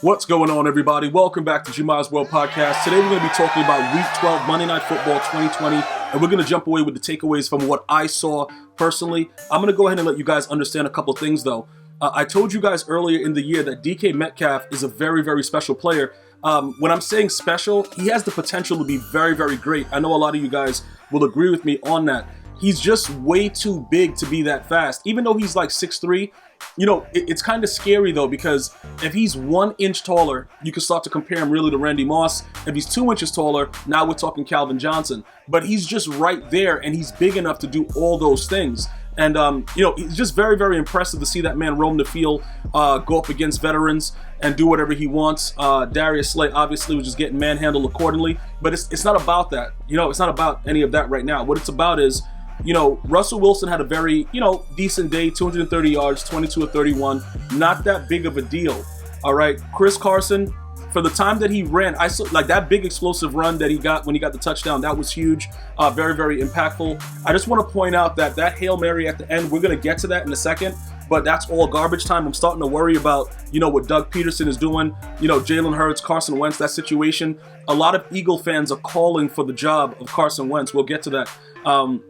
What's going on, everybody? Welcome back to GmiasWorldPodcast. Today we're going to be talking about Week 12 Monday Night Football 2020, and we're going to jump away with the takeaways from what I saw personally. I'm going to go ahead and let you guys understand a couple things, though. I told you guys earlier in the year that DK Metcalf is a very, very special player. When I'm saying special, he has the potential to be very, very great. I know a lot of you guys will agree with me on that. He's just way too big to be that fast. Even though he's like 6'3", you know, it's kind of scary though, because if he's 1 inch taller, you can start to compare him really to Randy Moss. If he's 2 inches taller, now we're talking Calvin Johnson. But he's just right there, and he's big enough to do all those things. And, you know, it's just very, very impressive to see that man roam the field, go up against veterans and do whatever he wants. Darius Slay obviously was just getting manhandled accordingly. But it's not about that. You know, it's not about any of that right now. What it's about is, you know, Russell Wilson had a very, you know, decent day, 230 yards, 22 of 31. Not that big of a deal, all right? Chris Carson, for the time that he ran, I saw like that big explosive run that he got when he got the touchdown. That was huge, very, very impactful. I just want to point out that Hail Mary at the end, we're going to get to that in a second, but that's all garbage time. I'm starting to worry about, you know, what Doug Peterson is doing, you know, Jalen Hurts, Carson Wentz, that situation. A lot of Eagle fans are calling for the job of Carson Wentz. We'll get to that.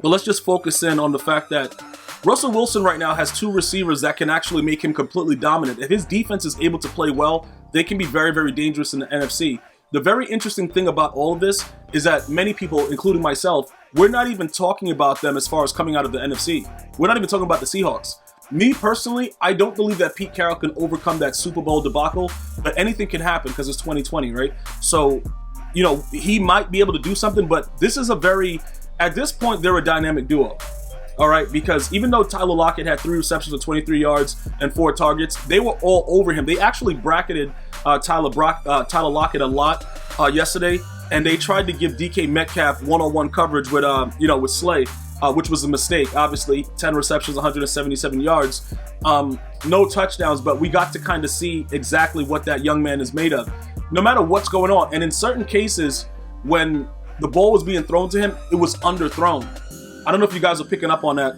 But let's just focus in on the fact that Russell Wilson right now has 2 receivers that can actually make him completely dominant. If his defense is able to play well, they can be very, very dangerous in the NFC. The very interesting thing about all of this is that many people, including myself, we're not even talking about them as far as coming out of the NFC. We're not even talking about the Seahawks. Me personally, I don't believe that Pete Carroll can overcome that Super Bowl debacle, but anything can happen because it's 2020, right? So, you know, he might be able to do something, but this is a very... At this point, they're a dynamic duo, all right? Because even though Tyler Lockett had 3 receptions of 23 yards and 4 targets, they were all over him. They actually bracketed Tyler Lockett a lot yesterday, and they tried to give DK Metcalf one-on-one coverage with, you know, with Slay, which was a mistake. Obviously, 10 receptions, 177 yards, no touchdowns, but we got to kind of see exactly what that young man is made of, no matter what's going on. And in certain cases, when the ball was being thrown to him, it was underthrown. I don't know if you guys are picking up on that.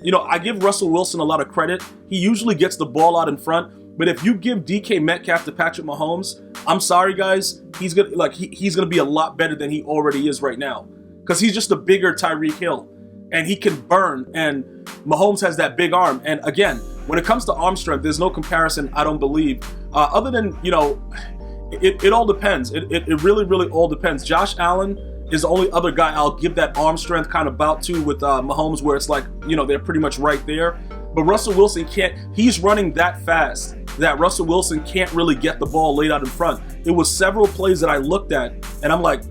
You know, I give Russell Wilson a lot of credit. He usually gets the ball out in front, but if you give DK Metcalf to Patrick Mahomes, I'm sorry guys, he's gonna be a lot better than he already is right now, because he's just a bigger Tyreek Hill, and he can burn. And Mahomes has that big arm. And again, when it comes to arm strength, there's no comparison, I don't believe, other than, you know, it all depends. It really, really all depends. Josh Allen is the only other guy I'll give that arm strength kind of bout to with Mahomes, where it's like, you know, they're pretty much right there. But Russell Wilson can't. He's running that fast that Russell Wilson can't really get the ball laid out in front. It was several plays that I looked at, and I'm like,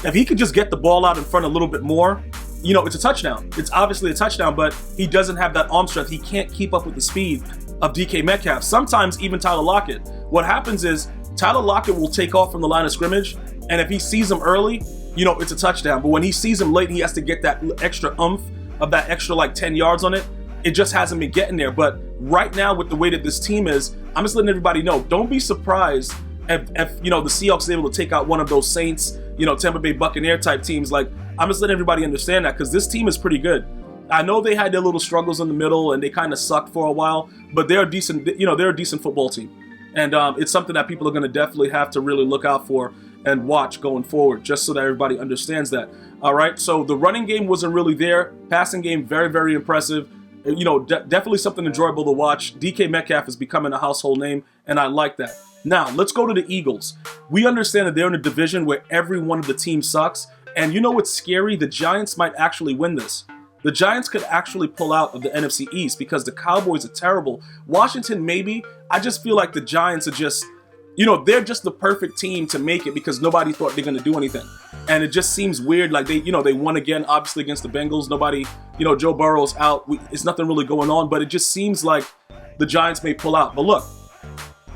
if he could just get the ball out in front a little bit more, you know, it's a touchdown. It's obviously a touchdown, but he doesn't have that arm strength. He can't keep up with the speed of DK Metcalf. Sometimes even Tyler Lockett. What happens is Tyler Lockett will take off from the line of scrimmage, and if he sees him early, you know, it's a touchdown. But when he sees him late, he has to get that extra oomph of that extra like 10 yards on it. It just hasn't been getting there. But right now, with the way that this team is, I'm just letting everybody know, don't be surprised if you know, the Seahawks is able to take out one of those Saints, you know, Tampa Bay Buccaneer type teams. Like, I'm just letting everybody understand that, because this team is pretty good. I know they had their little struggles in the middle and they kind of sucked for a while, but they're a decent, you know, they're a decent football team. And it's something that people are going to definitely have to really look out for and watch going forward, just so that everybody understands that. All right, so the running game wasn't really there. Passing game, very, very impressive. You know, definitely something enjoyable to watch. DK Metcalf is becoming a household name, and I like that. Now, let's go to the Eagles. We understand that they're in a division where every one of the teams sucks. And you know what's scary? The Giants might actually win this. The Giants could actually pull out of the NFC East because the Cowboys are terrible. Washington, maybe. I just feel like the Giants are just, you know, they're just the perfect team to make it because nobody thought they're going to do anything. And it just seems weird. Like they won again, obviously, against the Bengals. Nobody, you know, Joe Burrow's out. It's nothing really going on, but it just seems like the Giants may pull out. But look,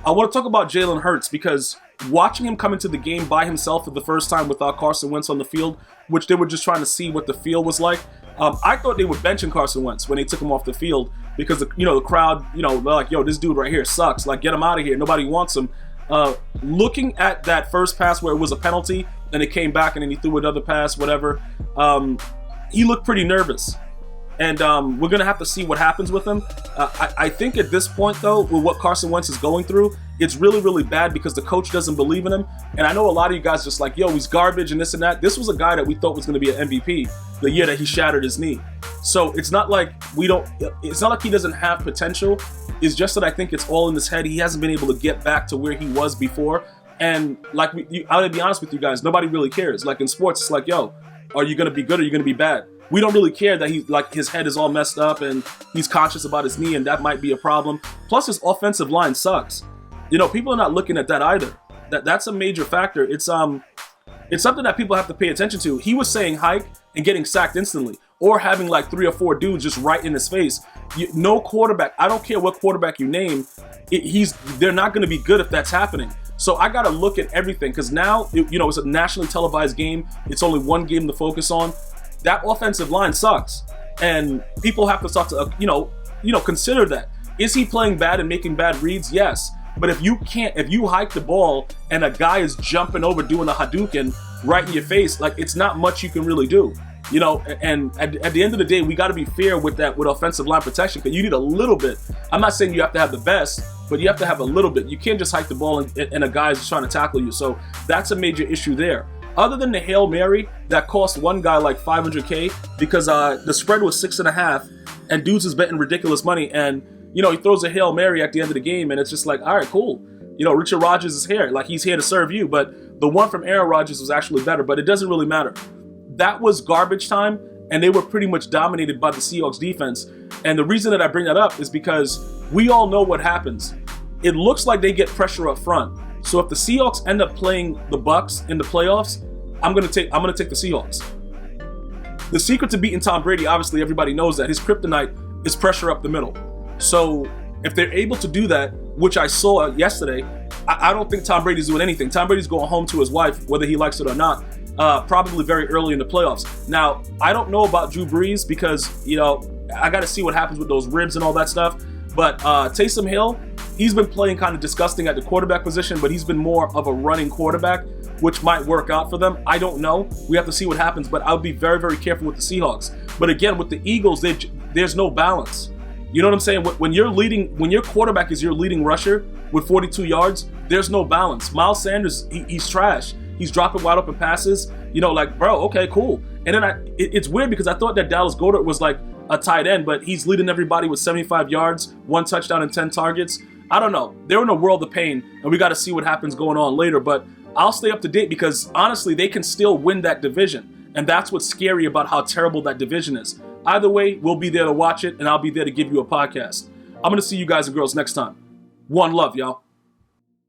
I want to talk about Jalen Hurts, because watching him come into the game by himself for the first time without Carson Wentz on the field, which they were just trying to see what the field was like. I thought they were benching Carson Wentz when they took him off the field, because the crowd, you know, they're like, yo, this dude right here sucks. Like, get him out of here. Nobody wants him. Looking at that first pass where it was a penalty, and it came back, and then he threw another pass, whatever. He looked pretty nervous. And we're going to have to see what happens with him. I think at this point, though, with what Carson Wentz is going through, it's really, really bad because the coach doesn't believe in him. And I know a lot of you guys just like, yo, he's garbage and this and that. This was a guy that we thought was going to be an MVP the year that he shattered his knee. So it's not like it's not like he doesn't have potential. It's just that I think it's all in his head. He hasn't been able to get back to where he was before. And like, I'm going to be honest with you guys, nobody really cares. Like in sports, it's like, yo, are you going to be good or are you going to be bad? We don't really care that his head is all messed up and he's conscious about his knee, and that might be a problem. Plus, his offensive line sucks. People are not looking at that either. That's a major factor. It's something that people have to pay attention to. He was saying hike and getting sacked instantly, or having like 3 or 4 dudes just right in his face. No quarterback. I don't care what quarterback you name. They're not going to be good if that's happening. So I got to look at everything because now, it's a nationally televised game. It's only one game to focus on. That offensive line sucks, and people have to start to, consider that. Is he playing bad and making bad reads? Yes. But if you hike the ball and a guy is jumping over doing a Hadouken right in your face, like it's not much you can really do. And at the end of the day, we got to be fair with offensive line protection because you need a little bit. I'm not saying you have to have the best, but you have to have a little bit. You can't just hike the ball and a guy's just trying to tackle you. So that's a major issue there. Other than the Hail Mary that cost one guy like $500K because the spread was 6.5 and dudes is betting ridiculous money, and he throws a Hail Mary at the end of the game and it's just like, all right, cool. Richard Rodgers is here. Like, he's here to serve you, but the one from Aaron Rodgers was actually better, but it doesn't really matter. That was garbage time, and they were pretty much dominated by the Seahawks defense. And the reason that I bring that up is because we all know what happens. It looks like they get pressure up front. So if the Seahawks end up playing the Bucs in the playoffs, I'm gonna take the Seahawks. The secret to beating Tom Brady, obviously everybody knows that his kryptonite is pressure up the middle. So if they're able to do that, which I saw yesterday, I don't think Tom Brady's doing anything. Tom Brady's going home to his wife, whether he likes it or not, probably very early in the playoffs. Now, I don't know about Drew Brees because, I got to see what happens with those ribs and all that stuff. But Taysom Hill, he's been playing kind of disgusting at the quarterback position, but he's been more of a running quarterback, which might work out for them. I don't know. We have to see what happens, but I'll be very, very careful with the Seahawks. But again, with the Eagles, there's no balance. You know what I'm saying? When your quarterback is your leading rusher with 42 yards, there's no balance. Miles Sanders, he's trash. He's dropping wide open passes. Bro, okay, cool. And then it's weird because I thought that Dallas Goedert was like a tight end, but he's leading everybody with 75 yards, 1 touchdown and 10 targets. I don't know. They're in a world of pain, and we got to see what happens going on later. But I'll stay up to date because honestly, they can still win that division. And that's what's scary about how terrible that division is. Either way, we'll be there to watch it, and I'll be there to give you a podcast. I'm going to see you guys and girls next time. One love, y'all.